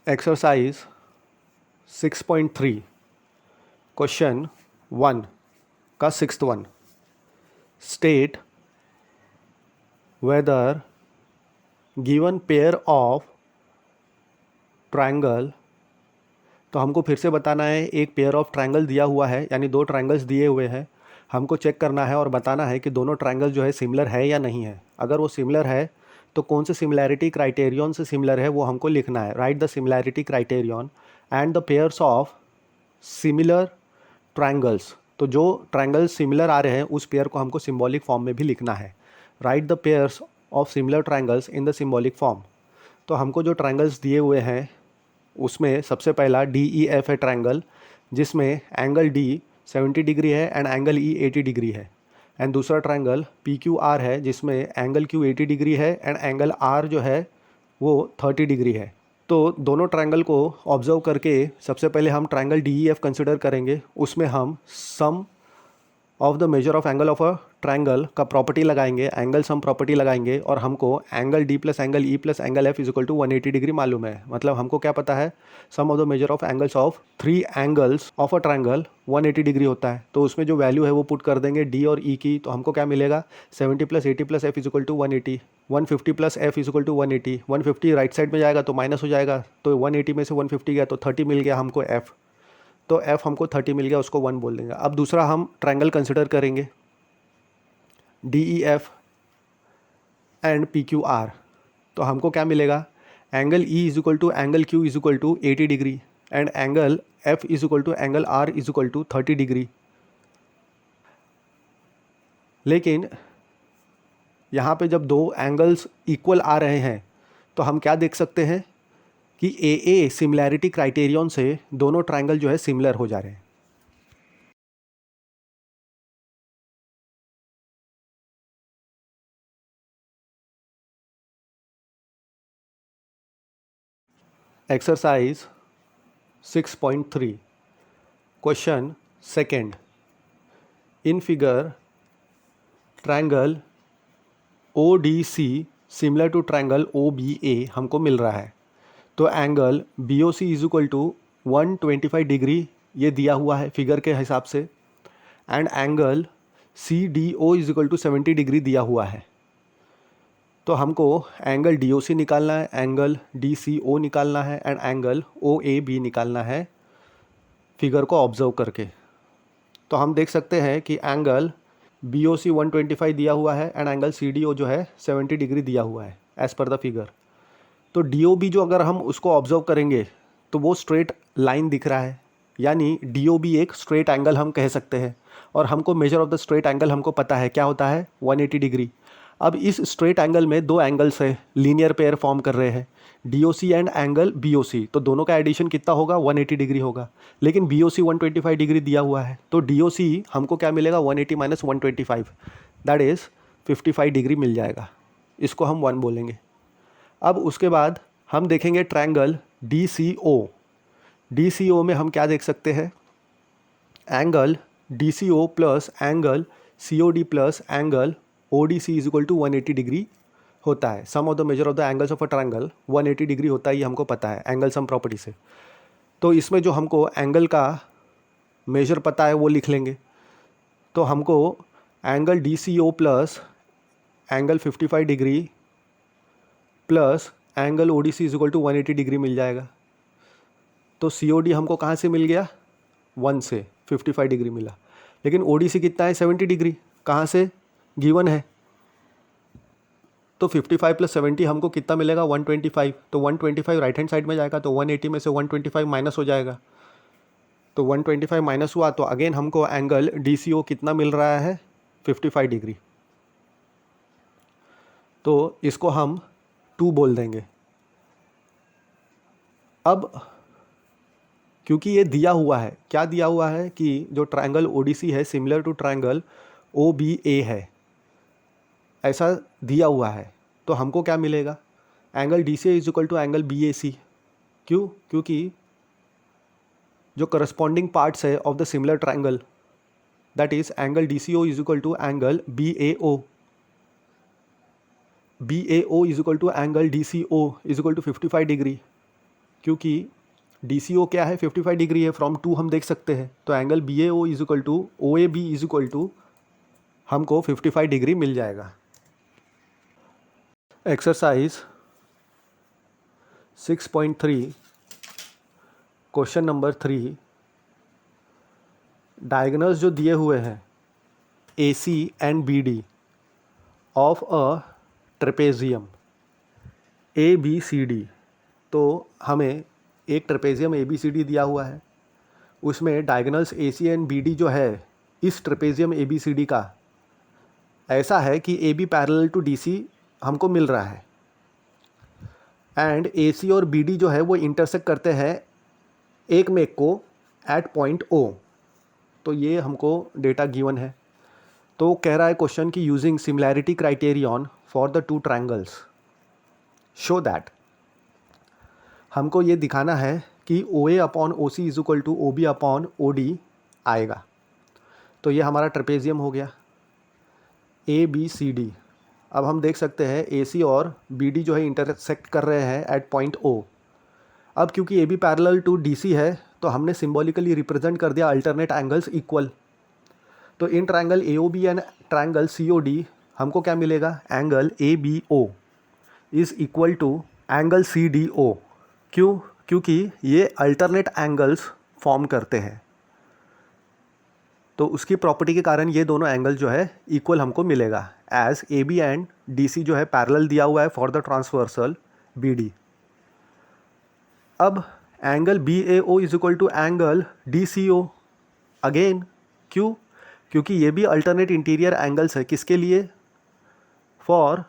Exercise 6.3 question 1 का sixth one state whether given pair of triangle. तो हमको फिर से बताना है, एक पेयर ऑफ ट्रायंगल दिया हुआ है, यानी दो ट्रायंगल्स दिए हुए हैं। हमको चेक करना है और बताना है कि दोनों ट्रायंगल जो है सिमिलर है या नहीं है। अगर वो सिमिलर है तो कौन से सिमिलैरिटी क्राइटेरियन से सिमिलर है वो हमको लिखना है। Right the similarity criterion and the pairs of similar triangles. तो जो ट्रायंगल्स सिमिलर आ रहे हैं उस पेयर को हमको सिंबॉलिक फॉर्म में भी लिखना है। Right the pairs of similar triangles in the symbolic form. तो हमको जो ट्रायंगल्स दिए हुए हैं उसमें सबसे पहला DEF है ट्रायंगल, जिसमें एंगल D 70 डिग्री है एंड एंगल E 80 डिग्री है। एंड दूसरा ट्रायंगल PQR है, जिसमें एंगल Q 80 डिग्री है एंड एंगल R जो है वो 30 डिग्री है। तो दोनों ट्रायंगल को ऑब्जर्व करके सबसे पहले हम ट्रायंगल DEF कंसिडर करेंगे। उसमें हम sum of the measure of angle of a triangle का प्रॉपर्टी लगाएंगे, एंगल सम प्रॉपर्टी लगाएंगे, और हमको angle D plus angle E plus angle F is equal to 180 degree मालूम है। मतलब हमको क्या पता है, sum of the measure of angles of 3 angles of a triangle 180 degree होता है। तो उसमें जो वैल्यू है वो पुट कर देंगे D और E की। तो हमको क्या मिलेगा, 70 plus 80 plus F is equal to 180, 150 plus F is equal to 180। 150 right side में जाएगा तो माइनस हो जाएगा, तो 180 में से 150 गया तो 30 मिल गया हमको F। तो F हमको 30 मिल गया, उसको 1 बोल देंगे। अब दूसरा हम ट्रायंगल कंसिडर करेंगे DEF एंड PQR। तो हमको क्या मिलेगा, angle E is equal to angle Q is equal to 80 degree and angle F is equal to angle R is equal to 30 degree. लेकिन यहाँ पे जब दो एंगल्स इक्वल आ रहे हैं तो हम क्या देख सकते हैं कि AA सिमिलैरिटी क्राइटेरियन से दोनों ट्रायंगल जो है सिमिलर हो जा रहे हैं। Exercise 6.3 question second in figure triangle ODC similar to triangle OBA हमको मिल रहा है। तो angle BOC is equal to 125 degree ये दिया हुआ है फिगर के हिसाब से, and angle CDO is equal to 70 degree दिया हुआ है। तो हमको एंगल DOC निकालना है, एंगल DCO निकालना है एंड एंगल OAB निकालना है फिगर को ऑब्जर्व करके। तो हम देख सकते हैं कि एंगल BOC 125 दिया हुआ है एंड एंगल CDO जो है 70 डिग्री दिया हुआ है एज पर द फिगर। तो DOB जो अगर हम उसको ऑब्जर्व करेंगे तो वो स्ट्रेट लाइन दिख रहा है, यानी DOB एक स्ट्रेट एंगल हम कह सकते हैं। और हमको major of the straight angle हमको पता है क्या होता है, 180 डिग्री। अब इस स्ट्रेट एंगल में दो एंगल्स है, लीनियर पेयर फॉर्म कर रहे हैं, DOC एंड एंगल BOC। तो दोनों का एडिशन कितना होगा, 180 डिग्री होगा। लेकिन BOC 125 डिग्री दिया हुआ है, तो DOC हमको क्या मिलेगा, 180 माइनस 125 दैट इज़ 55 डिग्री मिल जाएगा। इसको हम 1 बोलेंगे। अब उसके बाद हम देखेंगे ट्रायंगल DCO। DCO में हम क्या देख सकते हैं, angle DCO plus angle COD plus angle ODC is equal to 180 degree होता है। Sum of the measure of the angles of a triangle 180 degree होता है, ये हमको पता है एंगल सम प्रॉपर्टी से। तो इसमें जो हमको एंगल का मेजर पता है वो लिख लेंगे। तो हमको angle DCO plus angle 55 degree plus angle ODC is equal to 180 degree मिल जाएगा। तो COD हमको कहाँ से मिल गया, 1 से 55 डिग्री मिला। लेकिन ODC कितना है, 70 डिग्री, कहाँ से, गिवन है। तो 55 प्लस 70 हमको कितना मिलेगा, 125। तो 125 राइट हैंड साइड में जाएगा तो 180 में से 125 माइनस हो जाएगा। तो 125 माइनस हुआ तो अगेन हमको एंगल DCO कितना मिल रहा है, 55 डिग्री। तो इसको हम 2 बोल देंगे। अब क्योंकि ये दिया हुआ है, क्या दिया हुआ है कि जो ट्रायंगल ODC है सिमिलर टू ट्रायंगल OBA है, ऐसा दिया हुआ है। तो हमको क्या मिलेगा, angle DCA is equal to angle BAC। क्यों, क्योंकि जो करस्पॉन्डिंग पार्ट्स है of the similar triangle that is angle DCO is equal to angle BAO। BAO is equal to angle DCO is equal to 55 degree. क्योंकि D C O क्या है 55 degree है, from 2 हम देख सकते हैं, तो angle B A O is equal to O A B is equal to हमको 55 डिग्री मिल जाएगा। एक्सरसाइज 6.3 क्वेश्चन नंबर 3, डायगोनल्स जो दिए हुए हैं A C and B D of a trapezium A B C D. तो हमें एक trapezium A B C D दिया हुआ है, उसमें diagonals A C and B D जो है इस trapezium A B C D का ऐसा है कि A B parallel to D C हमको मिल रहा है, एंड ए सी और बी डी जो है वो इंटरसेक्ट करते हैं एक में एक को एट पॉइंट ओ। तो ये हमको डेटा गिवन है। तो कह रहा है क्वेश्चन कि using similarity criterion for the two triangles show that, हमको ये दिखाना है कि O A upon O C is equal to O B upon O D आएगा। तो ये हमारा ट्रेपेजियम हो गया ए बी सी डी। अब हम देख सकते हैं ए सी और बी डी जो है इंटरसेक्ट कर रहे हैं एट पॉइंट ओ। अब क्योंकि A B parallel to D C है तो हमने सिम्बॉलिकली रिप्रेजेंट कर दिया अल्टरनेट एंगल्स इक्वल। तो in triangle A O B and triangle C O D हमको क्या मिलेगा, angle A B O is equal to angle C D O. क्यों? क्योंकि ये अल्टरनेट एंगल्स फॉर्म करते हैं, तो उसकी प्रॉपर्टी के कारण ये दोनों एंगल जो है इक्वल हमको मिलेगा, as A B and D C जो है पैरेलल दिया हुआ है for the transversal B D. अब angle B A O is equal to angle D C O again. क्यों? क्योंकि ये भी अल्टरनेट इंटीरियर एंगल्स है, किसके लिए, for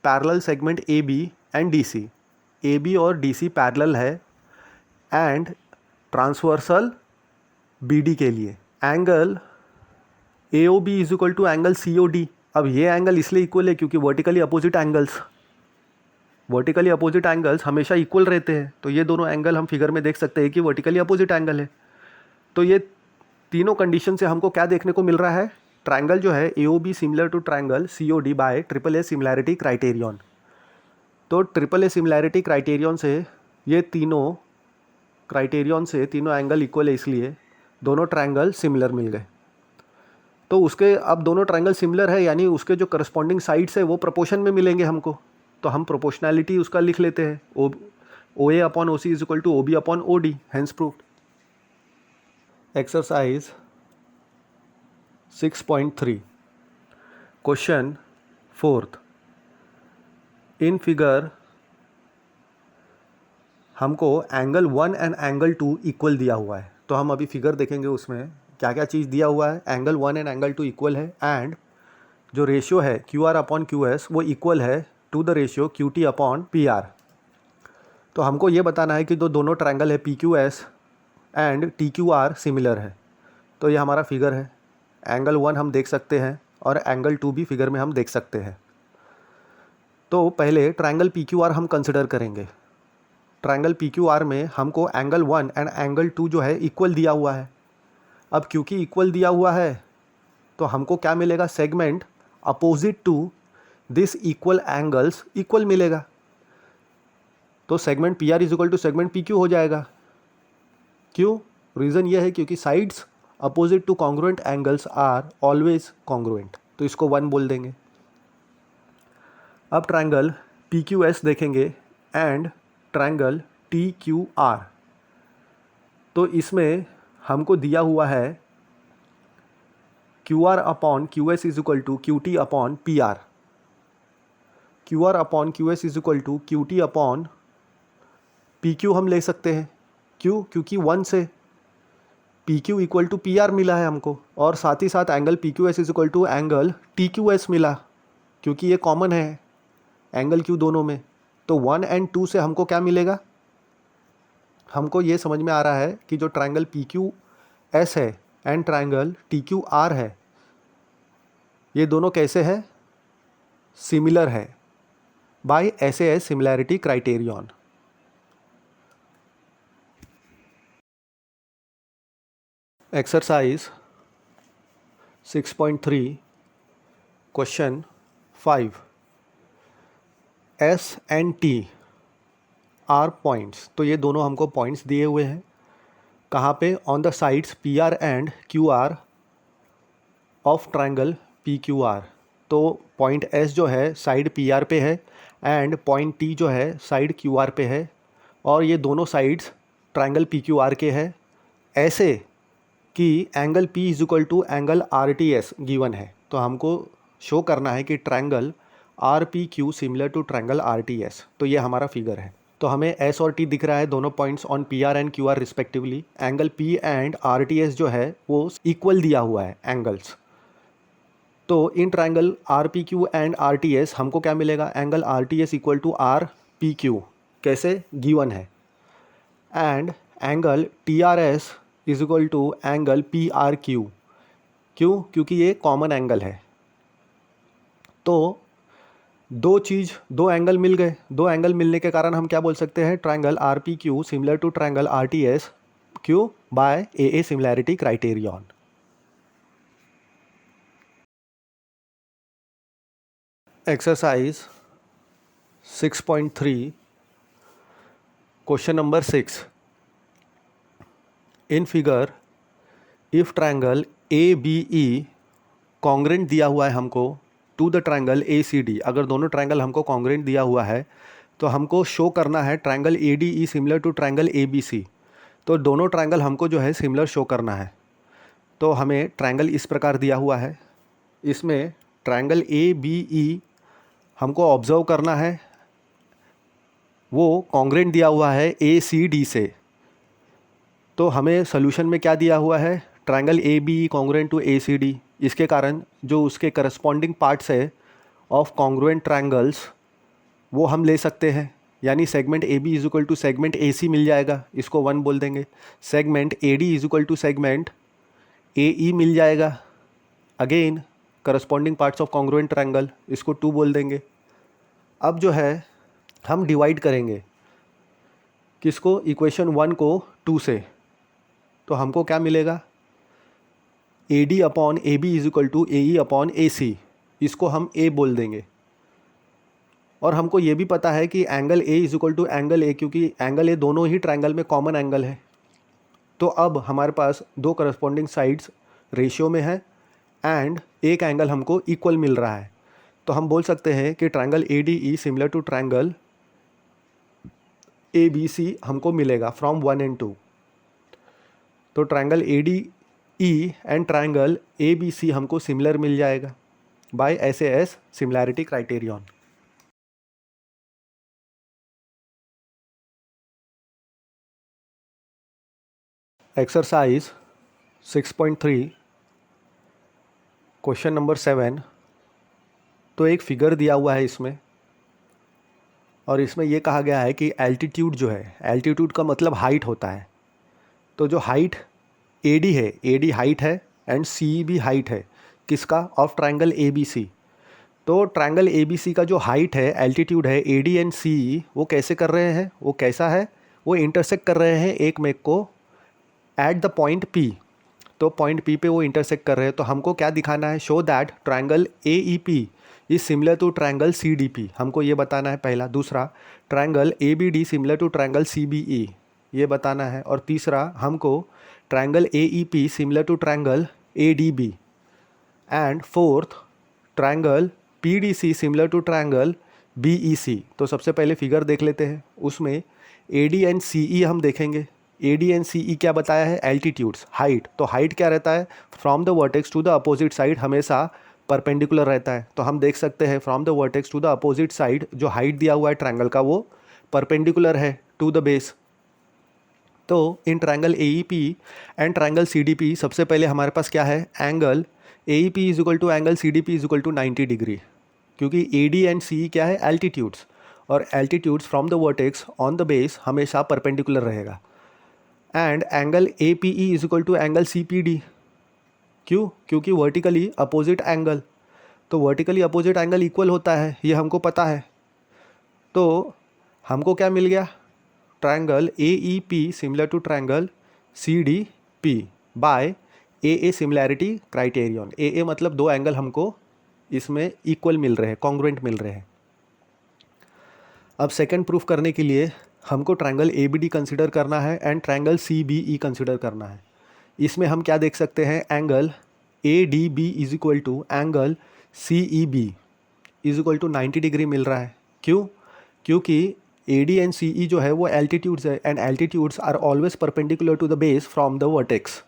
parallel segment A B and D C. A B और डी सी पैरेलल है एंड ट्रांसवर्सल बी डी के लिए। Angle A O B is equal to angle C O D. अब ये angle इसलिए इक्वल है क्योंकि वर्टिकली अपोजिट एंगल्स हमेशा इक्वल रहते हैं। तो ये दोनों एंगल हम फिगर में देख सकते हैं कि वर्टिकली अपोजिट एंगल है। तो ये तीनों कंडीशन से हमको क्या देखने को मिल रहा है, ट्रायंगल जो है A O B similar to triangle C O D by triple A similarity criterion. तो ट्रिपल ए सिमिलैरिटी क्राइटेरियन से ये तीनों क्राइटेरियन से तीनों एंगल इक्वल है, इसलिए दोनों ट्रायंगल सिमिलर मिल गए। तो उसके अब दोनों ट्रायंगल सिमिलर है यानी उसके जो करस्पॉन्डिंग साइड्स है वो प्रोपोर्शन में मिलेंगे हमको। तो हम प्रोपोर्शनैलिटी उसका लिख लेते हैं, O A upon O C is equal to O B upon O D, hence proved. Exercise 6.3 question 4th, in figure हमको एंगल 1 एंड एंगल 2 इक्वल दिया हुआ है। तो हम अभी फिगर देखेंगे उसमें क्या क्या चीज़ दिया हुआ है। एंगल 1 एंड एंगल 2 इक्वल है, एंड जो रेशियो है Q R upon Q S वो इक्वल है to the ratio Q T upon P R. तो हमको ये बताना है कि दोनों ट्रायंगल है P Q S and T Q R similar है। तो ये हमारा फिगर है, एंगल 1 हम देख सकते हैं और एंगल 2 भी फिगर में हम देख सकते हैं। तो पहले ट्रायंगल पी क्यू आर हम कंसिडर करेंगे। ट्रायंगल पी क्यू आर में हमको एंगल 1 एंड एंगल 2 जो है इक्वल दिया हुआ है। अब क्योंकि इक्वल दिया हुआ है तो हमको क्या मिलेगा, segment opposite to this equal angles equal मिलेगा। तो segment P R is equal to segment P Q हो जाएगा। क्यों? रीज़न ये है क्योंकि sides opposite to congruent angles are always congruent, तो इसको 1 बोल देंगे। अब ट्रायंगल पी क्यू एस देखेंगे and triangle T Q R. तो इसमें हमको दिया हुआ है Q R upon Q S is equal to Q T upon P R. Q R upon Q S is equal to Q T upon P Q हम ले सकते हैं। क्यों? क्योंकि 1 से P Q equal to P R मिला है हमको, और साथ ही साथ angle P Q S is equal to angle T Q S मिला, क्योंकि ये कॉमन है एंगल क्यू दोनों में। तो 1 एंड 2 से हमको क्या मिलेगा, हमको ये समझ में आ रहा है कि जो ट्रायंगल पी क्यू एस है and triangle T Q R है, ये दोनों कैसे है, सिमिलर है by SAS similarity criterion. Exercise 6.3 question 5, S and T are points, तो ये दोनों हमको पॉइंट्स दिए हुए हैं कहाँ पे, on the sides P R and Q are of triangle P Q R. तो पॉइंट एस जो है साइड पी आर पे है एंड पॉइंट टी जो है साइड क्यू आर पे है, और ये दोनों sides triangle P Q R के है, ऐसे कि angle P is equal to angle R T S given है। तो हमको शो करना है कि triangle R P Q similar to triangle R T S. तो ये हमारा फिगर है। तो हमें S और T दिख रहा है, दोनों points on P R and Q R respectively. Angle P and R T S जो है वो इक्वल दिया हुआ है एंगल्स। तो in triangle R P Q and R T S हमको क्या मिलेगा, angle R T S equal to R P Q, कैसे, गिवन है। And angle T R S is equal to angle P R Q, क्यों, क्योंकि ये common angle है। तो दो एंगल मिल गए, दो एंगल मिलने के कारण हम क्या बोल सकते हैं, triangle R P Q similar to triangle R T S, Q by A similarity criterion. Exercise 6.3 question number 6। In figure if triangle A B E congruent दिया हुआ है हमको to the triangle A C D, अगर दोनों triangle हमको congruent दिया हुआ है तो हमको शो करना है triangle A D E similar to triangle A B C. तो दोनों ट्रायंगल हमको जो है सिमिलर शो करना है। तो हमें ट्रायंगल इस प्रकार दिया हुआ है, इसमें ट्रायंगल ए बी ई हमको ऑब्जर्व करना है, वो कॉन्ग्रेंट दिया हुआ है ए सी डी से। तो हमें सोल्यूशन में क्या दिया हुआ है, triangle A B congruent to A C D, इसके कारण जो उसके करस्पॉन्डिंग पार्ट्स है ऑफ कॉन्ग्रुएंट ट्रायंगल्स वो हम ले सकते हैं। यानी segment A B is equal to segment A C मिल जाएगा, इसको 1 बोल देंगे। Segment A D is equal to segment A E मिल जाएगा, again corresponding parts of congruent triangle, इसको 2 बोल देंगे। अब जो है हम डिवाइड करेंगे किसको, इक्वेशन 1 को 2 से। तो हमको क्या मिलेगा, A D upon A B is equal to A E upon A C, इसको हम ए बोल देंगे। और हमको ये भी पता है कि angle A is equal to angle A, क्योंकि एंगल ए दोनों ही ट्रायंगल में कॉमन एंगल है। तो अब हमारे पास दो करस्पॉन्डिंग साइड्स रेशियो में है एंड एक एंगल हमको इक्वल मिल रहा है। तो हम बोल सकते हैं कि triangle A D E similar to triangle A B C हमको मिलेगा फ्रॉम 1 and 2। तो triangle A D E and triangle A B C हमको सिमिलर मिल जाएगा by SAS similarity criterion. Exercise 6.3 question number 7। तो एक फिगर दिया हुआ है इसमें, और इसमें यह कहा गया है कि एल्टीट्यूड जो है, एल्टीट्यूड का मतलब हाइट होता है। तो जो हाइट ए डी है, ए डी हाइट है एंड सी भी हाइट है, किसका, of triangle A B C. तो ट्रायंगल ए बी सी का जो हाइट है, एल्टीट्यूड है ए डी एंड सी, वो कैसे कर रहे हैं, वो कैसा है, वो इंटरसेक्ट कर रहे हैं एक मेक को एट द पॉइंट P। तो पॉइंट P पे वो इंटरसेक्ट कर रहे हैं। तो हमको क्या दिखाना है, show that triangle A E P is similar to triangle C D P, हमको ये बताना है पहला। दूसरा, triangle A B D similar to triangle C B E, ये बताना है। और तीसरा, हमको triangle A E P similar to triangle A D B. And fourth, triangle P D C similar to triangle B E C. तो सबसे पहले figure देख लेते हैं, उसमें ए डी एंड सी ई हम देखेंगे। ए डी एंड सी ई क्या बताया है, एल्टीट्यूड्स, हाइट। तो हाइट क्या रहता है, from the vertex to the opposite side हमेशा परपेंडिकुलर रहता है। तो हम देख सकते हैं from the vertex to the opposite side जो हाइट दिया हुआ है ट्रायंगल का वो परपेंडिकुलर है टू द बेस। तो in triangle A E P and triangle C D P सबसे पहले हमारे पास क्या है, angle A E P is equal to angle C D P is equal to 90 degree, क्योंकि ए डी एंड सी क्या है, एल्टीट्यूड्स, और altitudes from the vertex on the base हमेशा परपेंडिकुलर रहेगा। And angle A P E is equal to angle C P D, क्यों, क्योंकि vertically opposite angle. तो vertically opposite angle equal होता है, ये हमको पता है। तो हमको क्या मिल गया, triangle A E P similar to triangle C D P by A similarity criterion. A मतलब दो एंगल हमको इसमें इक्वल मिल रहे हैं, कॉन्ग्रुएंट मिल रहे हैं। अब सेकंड प्रूफ करने के लिए हमको triangle A B D consider करना है and triangle C B E consider करना है। इसमें हम क्या देख सकते हैं, angle A D B is equal to angle C E B is equal to 90 degree मिल रहा है। क्यों? क्योंकि ए डी एंड सी ई जो है वो एल्टीट्यूड्स है and altitudes are always perpendicular to the base from the vertex.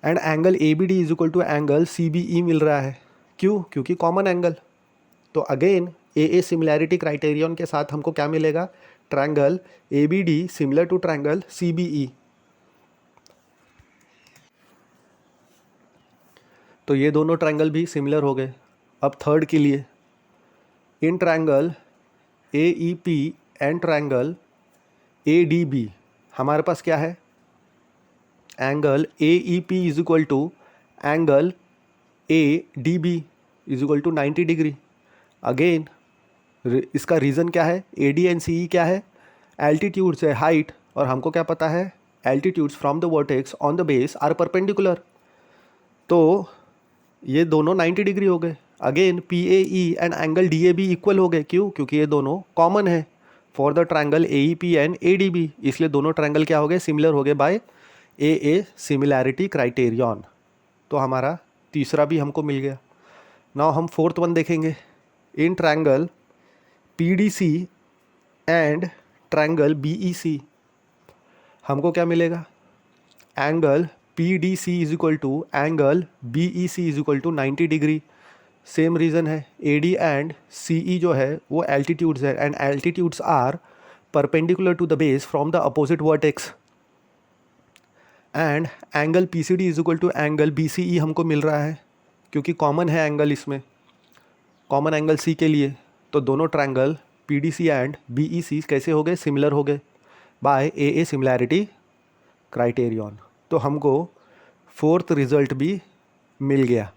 And angle A B D is equal to angle C B E मिल रहा है। क्यों? क्योंकि कॉमन एंगल। तो अगेन ए सिमिलैरिटी क्राइटेरियन के साथ हमको क्या मिलेगा, triangle A B D similar to triangle C B E. तो ये दोनों ट्रायंगल भी सिमिलर हो गए। अब थर्ड के लिए, in triangle A E P and triangle A D B हमारे पास क्या है, angle A E P is equal to angle A D B is equal to 90 degree. Again इसका रीज़न क्या है, ए डी एंड सी ई क्या है, एल्टीट्यूड्स है, हाइट, और हमको क्या पता है, altitudes from the vertex on the base are perpendicular. तो ये दोनों 90 डिग्री हो गए। Again P A E and angle D A B equal हो गए। क्यों? क्योंकि ये दोनों कॉमन है for the triangle A E P and A D B, इसलिए दोनों ट्रायंगल क्या हो गए, सिमिलर हो गए बाय ए सिमिलैरिटी क्राइटेरियन। तो हमारा तीसरा भी हमको मिल गया। नाउ हम फोर्थ वन देखेंगे, in triangle P D C and triangle B E C हमको क्या मिलेगा, angle P D C is equal to angle B E C is equal to 90 degree. Same reason है, ए डी एंड सी ई जो है वो altitudes है and altitudes are perpendicular to the base from the opposite vertex. And angle P C D is equal to angle B C E हमको मिल रहा है क्योंकि कॉमन है एंगल, इसमें कॉमन एंगल सी के लिए। तो दोनों triangle P D C and B E C कैसे हो गए, सिमिलर हो गए बाय ए सिमिलैरिटी क्राइटेरियन। तो हमको फोर्थ रिजल्ट भी मिल गया।